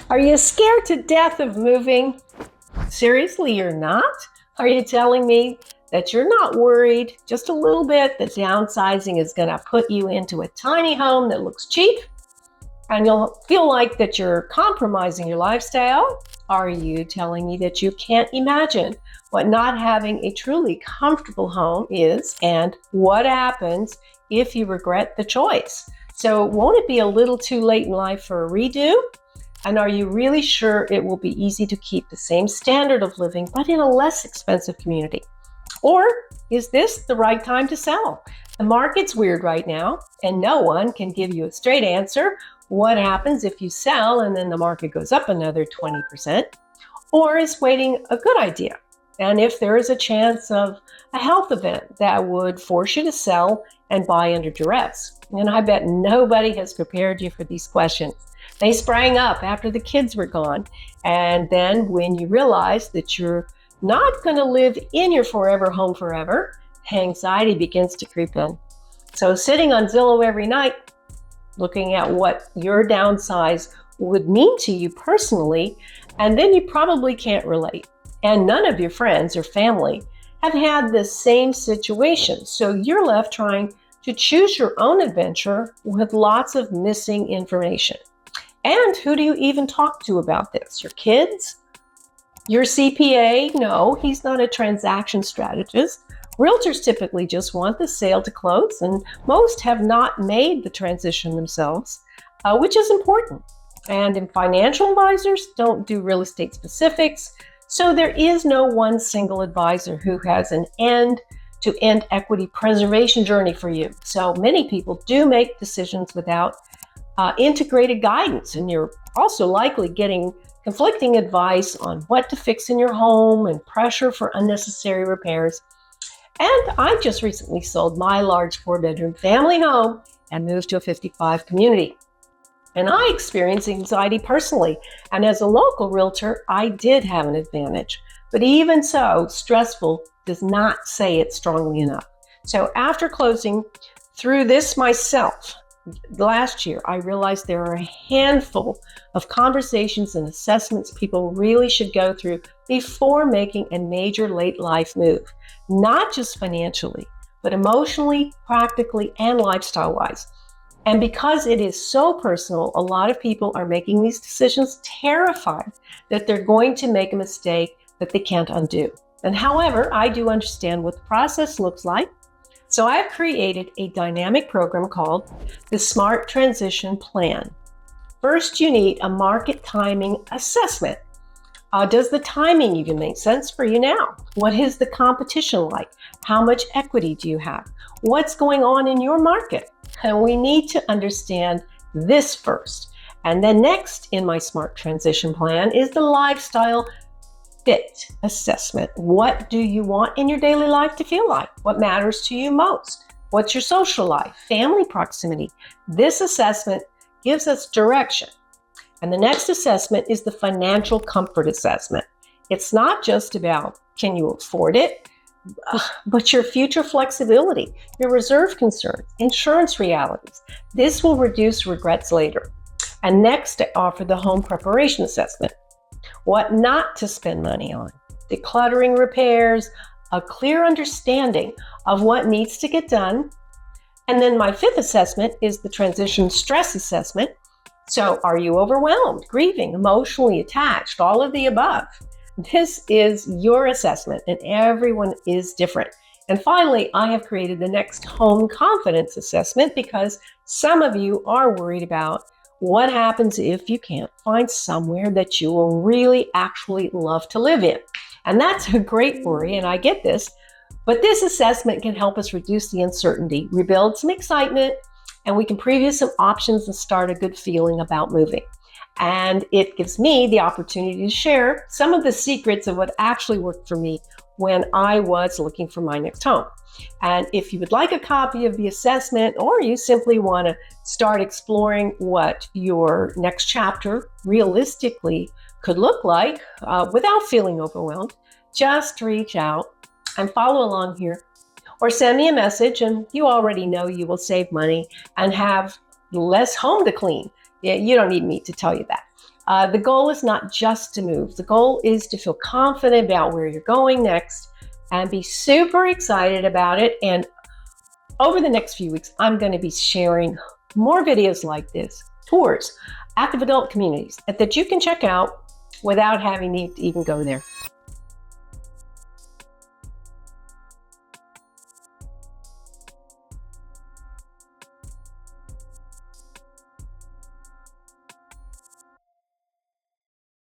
Are you scared to death of moving? Seriously, you're not? Are you telling me that you're not worried just a little bit that downsizing is going to put you into a tiny home that looks cheap and you'll feel like that you're compromising your lifestyle? Are you telling me that you can't imagine what not having a truly comfortable home is and what happens if you regret the choice? So won't it be a little too late in life for a redo? And are you really sure it will be easy to keep the same standard of living, but in a less expensive community? Or is this the right time to sell? The market's weird right now, and no one can give you a straight answer. What happens if you sell and then the market goes up another 20%? Or is waiting a good idea? And if there is a chance of a health event that would force you to sell and buy under duress? And I bet nobody has prepared you for these questions. They sprang up after the kids were gone. And then when you realize that you're not going to live in your forever home forever, anxiety begins to creep in. So sitting on Zillow every night, looking at what your downsize would mean to you personally, and then you probably can't relate. And none of your friends or family have had the same situation. So you're left trying to choose your own adventure with lots of missing information. And who do you even talk to about this? Your kids? Your CPA? No, he's not a transaction strategist. Realtors typically just want the sale to close, and most have not made the transition themselves, which is important. And financial advisors don't do real estate specifics, so there is no one single advisor who has an end-to-end equity preservation journey for you. So many people do make decisions without integrated guidance, and you're also likely getting conflicting advice on what to fix in your home and pressure for unnecessary repairs. And I just recently sold my large 4-bedroom family home and moved to a 55 community. And I experienced anxiety personally. And as a local realtor, I did have an advantage. But even so, stressful does not say it strongly enough. So after closing through this myself, last year, I realized there are a handful of conversations and assessments people really should go through before making a major late life move, not just financially, but emotionally, practically, and lifestyle-wise. And because it is so personal, a lot of people are making these decisions terrified that they're going to make a mistake that they can't undo. And however, I do understand what the process looks like. So I've created a dynamic program called the Smart Transition Plan. First, you need a market timing assessment. Does the timing even make sense for you now? What is the competition like? How much equity do you have? What's going on in your market? And we need to understand this first. And then next in my Smart Transition Plan is the lifestyle fit assessment. What do you want in your daily life to feel like? What matters to you most? What's your social life, family proximity? This assessment gives us direction. And the next assessment is the financial comfort assessment. It's not just about can you afford it, but your future flexibility, your reserve concerns, insurance realities. This will reduce regrets later. And next, I offer the home preparation assessment. What not to spend money on, decluttering repairs, a clear understanding of what needs to get done. And then my fifth assessment is the transition stress assessment. So are you overwhelmed, grieving, emotionally attached, all of the above? This is your assessment, and everyone is different. And finally, I have created the next home confidence assessment because some of you are worried about what happens if you can't find somewhere that you will really actually love to live in. And that's a great worry, and I get this. But this assessment can help us reduce the uncertainty, rebuild some excitement, and we can preview some options and start a good feeling about moving. And it gives me the opportunity to share some of the secrets of what actually worked for me when I was looking for my next home. And if you would like a copy of the assessment, or you simply want to start exploring what your next chapter realistically could look like without feeling overwhelmed, just reach out and follow along here, or send me a message, and you already know you will save money and have less home to clean. Yeah, you don't need me to tell you that. The goal is not just to move. The goal is to feel confident about where you're going next and be super excited about it. And over the next few weeks, I'm going to be sharing more videos like this, tours, active adult communities that you can check out without having to even go there.